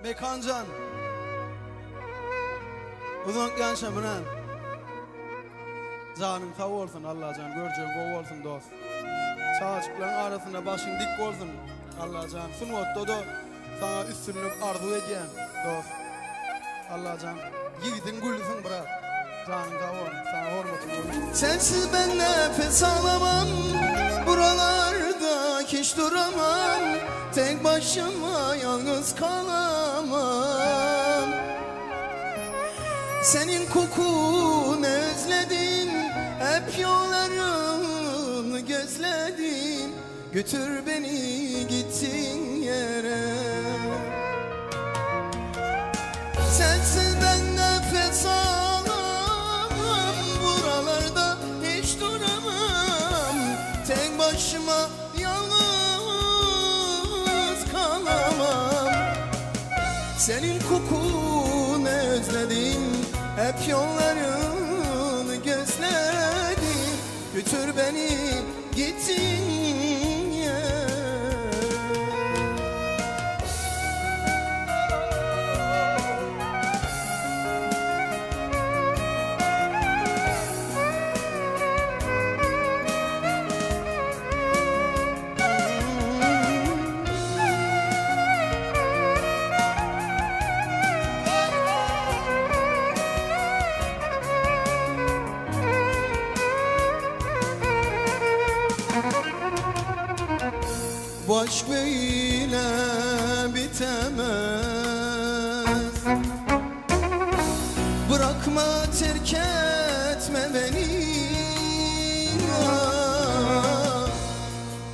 Mekancan uzun gençler bilen canın sağ olsun, Allah can göreceğin gol olsun dost. Çağçıkların arasında başın dik olsun, Allah can. Sunmutlu da sana üstünlük arzu ediyen dost. Allah can yiğidin gülüsün bırak. Canın sağ olsun, sana hormatım olsun. Sensiz ben nefes alamam, buralarda hiç duramam. Tek başıma yalnız kalamam. Senin kokunu özledim, hep yollarını gözledim. Götür beni gittiğin yere. Sensiz ben nefes alamam, buralarda hiç duramam. Tek başıma yalnız kalamam. Senin kokunu özledim, hep yollarını gözledim. Götür beni gittiğin yer. Bu aşk böyle bitemez. Bırakma, terk etme beni.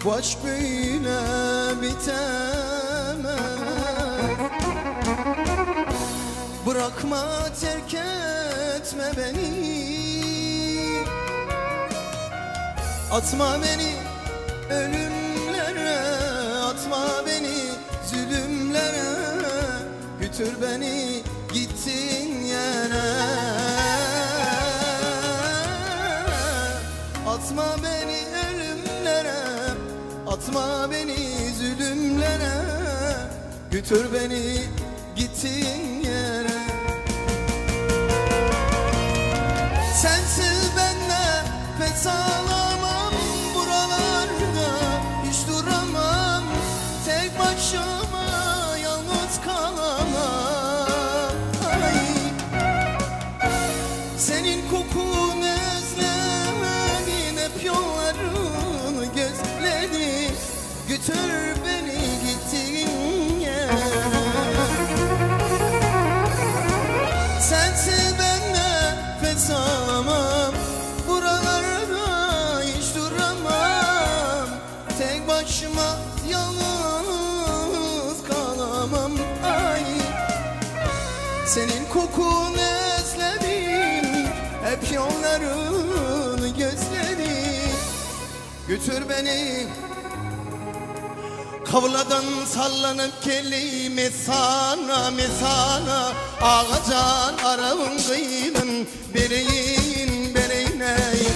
Bu aşk böyle bitemez. Bırakma, terk etme beni. Atma beni ölümlere, atma beni zulümlere. Götür beni gittiğin yere. Atma beni ölümlere, atma beni zulümlere. Götür beni gittiğin yere. Sensiz ben nefes alamam, buralarda hiç duramam. Tek başıma yalnız kalamam. Ay. Senin kokunu özledim, hep yollarını gözledim. Götür beni gittiğin yere. Sensiz ben nefes alamam, buralarda hiç duramam. Tek başıma yalnız kalamam. Ay. Senin kokunu özledim, hep yollarını gözledim. Götür beni kavladan sallanıp geleyim mesana mesana. Ağacan aravın kıyının bereyin bereyneyin.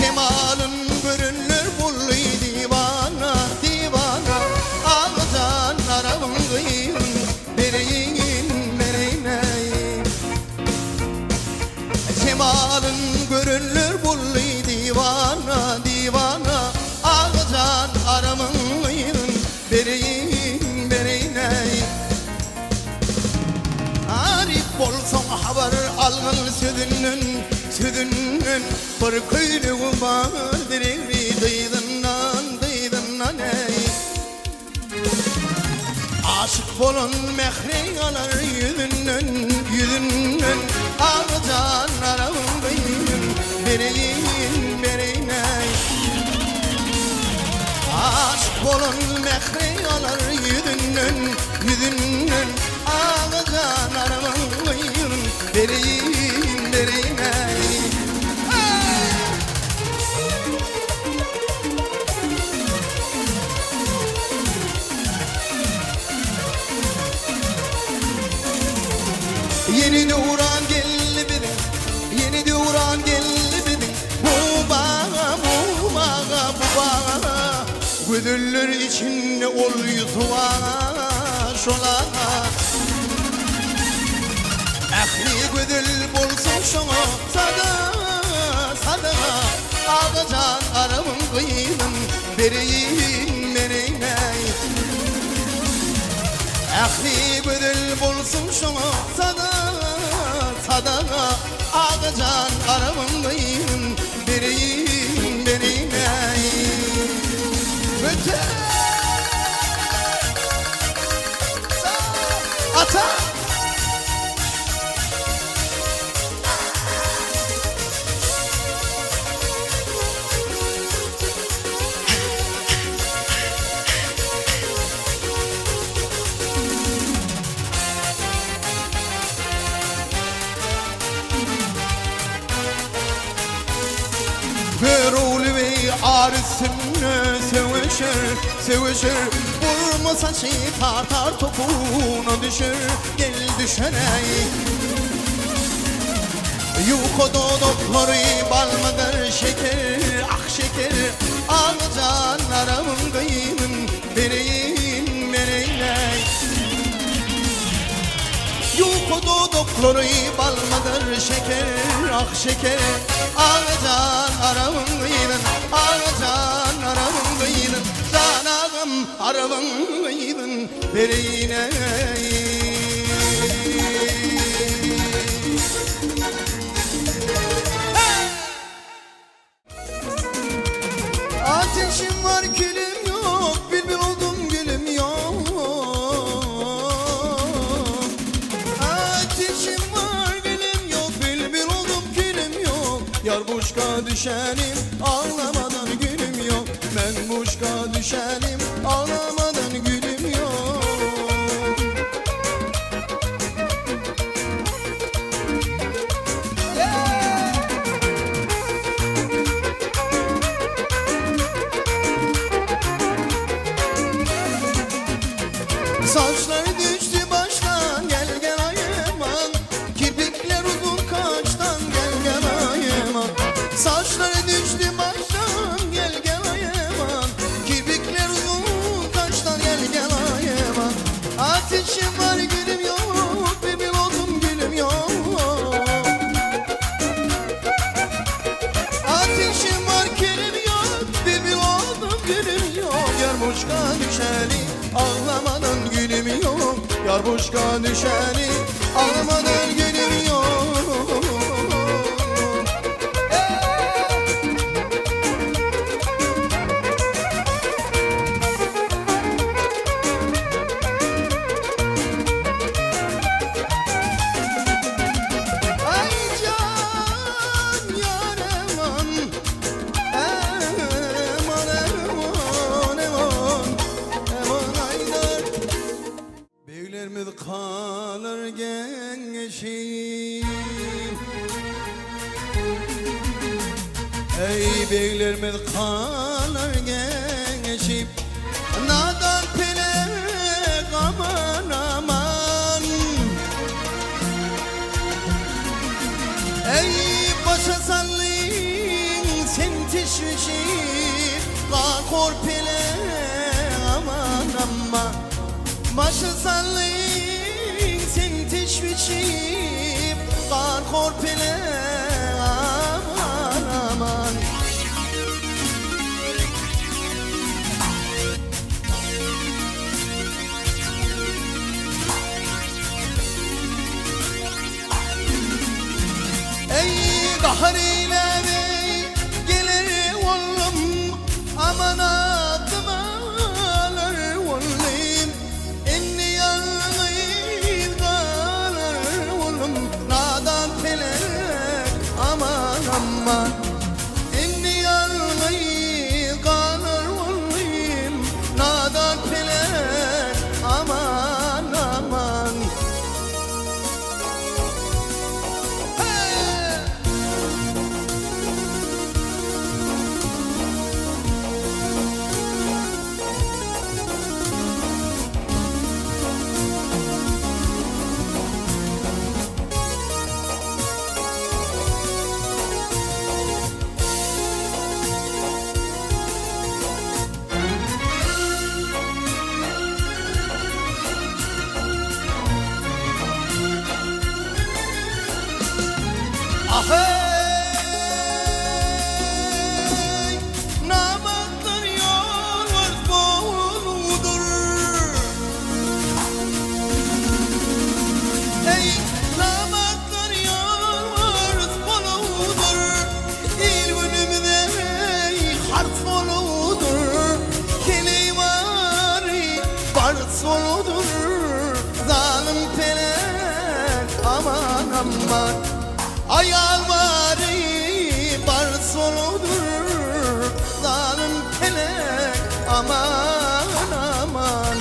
Cemalın görünür bullu divana divana. Ağacan aravın kıyının bereyin bereyneyin. Cemalın görünür bullu divana divana. Ağacan aramın bereyin bereyney. Arif bolsan haber algın sözünün sözünün. Bir köylüğü var diriri dıydından dıydından ey. Aşık bolun mehri alır yüzünden yüzünden. Ağacan aramın bereyin bereyney. Aşk bolun mehri alır yüzünden yüzünden. Ağacan aramın bereyin bereyney. Yeni doğuran geldi biri, yeni doğuran geldi biri. Bu bana, bu bana, bu bana. Güdüller içinde ol yutuğa. şola Ehli güdül bolsun şola Sada Ağacan aramın kıyının Bereyim meney Ehli güdül bolsun şola Sada Ağacan aramın kıyının Bereyim meney Öte Ata Görülü ve arısını sevişir Vurmasa tartar topuna düşür Gel düşerey Yukodo doktori balmadır şeker Ah şeker Ağacan aramın kıyının Bereyim meneyley Yukodo doktori balmadır şeker Ah şeker Ağacan aramın kıyının Ağacan aramın kıyının Canağım aramın kıyının Bereyine Ateşim var gülüm yok Bülbül oldum gülüm yok Ateşim var gülüm yok Bülbül oldum gülüm yok Yar boşka düşenim ağlamadan gülüm yok Ben boşka düşenim ağlamadan gülüm yok Saçlar düştü baştan gel gel ayıman Kirpikler uzun kaçtan gel gel ayıman Saçlar düştü baştan gel gel ayıman Kirpikler uzun kaçtan gel gel ayıman Ateşim var gülüm yok benim oldum gülüm yok Ateşim var gülüm yok benim oldum gülüm yok Yar boşka düşeni ağlamadan gülüm yok Yar boşka düşeni ağlamadan gülüm yok Ay can yar eman Eman eman eman Eman aydar Beylerimiz kalır gençim Ey beylerimiz kalır gençim Nadan pelek aman aman Ey başa sallayın sen teşvişi Kakor pelek aman aman Başa sallayın sen teşvişi Kakor pelek aman aman Ey kahar ile gelir oğlum Aman adıma alır oğlum Enni yanlayıp kalır oğlum Nadan pelek aman aman Enni yanlayıp kalır oğlum Nadan pelek aman aman Ahey, namatlar yolvar boludur. Ey namatlar yolvar boludur. İl günümde harf boludur. Keley vari bars boludur. Zalim pelek aman aman. Ayal vari bars boludur. Zalim pelek aman aman.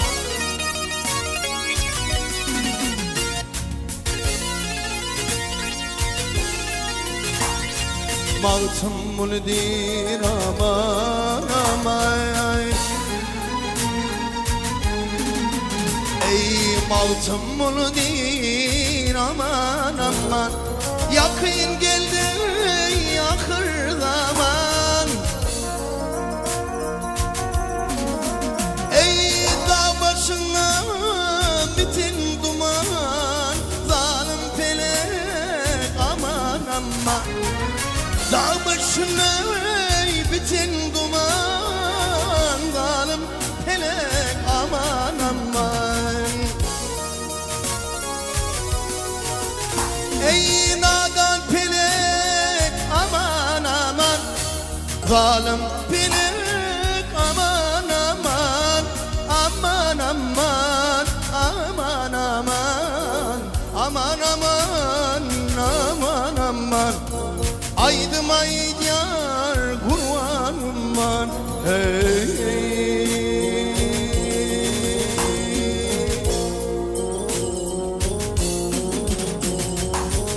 Mağtım bunu dir aman aman. Ey mağtım bunu dir aman aman. Yakın geldi yakır zaman. Ey dağ başına bitin duman. Zalim felek aman aman. Dağ başına bitin duman. Zalim felek aman aman. Ey nadan felek aman aman. Zalim felek aman aman. Aman aman. Aman aman. Aman aman. Aman aman. Aydım aydiyar kurbanım var. Hey, hey.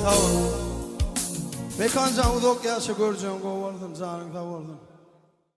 Sağ ol. Mekan can uzak yaşa göreceğim, kovardım canım, sağ oldum.